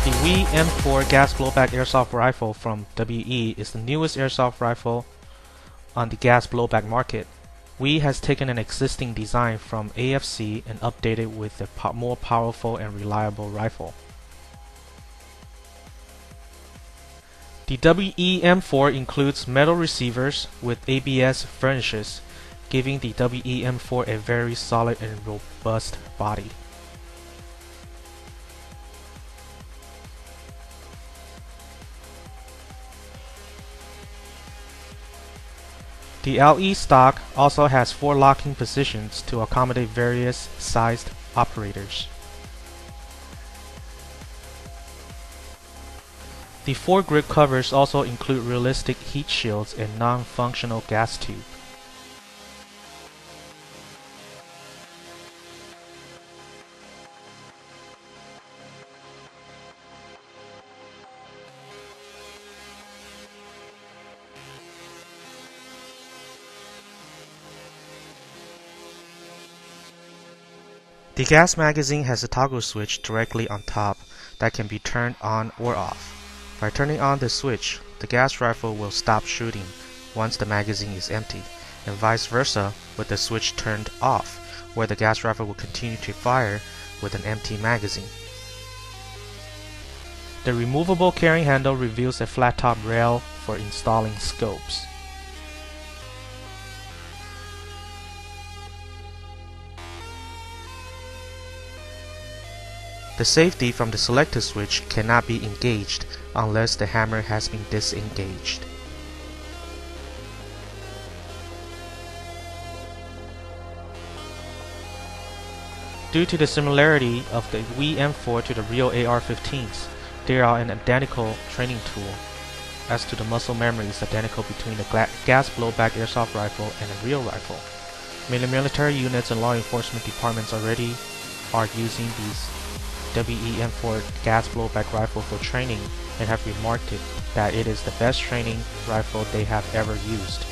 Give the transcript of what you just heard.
The Wii M4 gas blowback airsoft rifle from WE is the newest airsoft rifle on the gas blowback market. Wii has taken an existing design from AFC and updated with a more powerful and reliable rifle. The WE M4 includes metal receivers with ABS furnishes, giving the WE M4 a very solid and robust body. The LE stock also has 4 locking positions to accommodate various sized operators. The foregrip covers also include realistic heat shields and non-functional gas tube. The gas magazine has a toggle switch directly on top that can be turned on or off. By turning on the switch, the gas rifle will stop shooting once the magazine is empty, and vice versa with the switch turned off, where the gas rifle will continue to fire with an empty magazine. The removable carrying handle reveals a flat top rail for installing scopes. The safety from the selector switch cannot be engaged unless the hammer has been disengaged. Due to the similarity of the Wii M4 to the real AR-15s, they are an identical training tool. As to the muscle memory is identical between the gas blowback airsoft rifle and a real rifle. Many military units and law enforcement departments already are using these WE M4 gas blowback rifle for training and have remarked that it is the best training rifle they have ever used.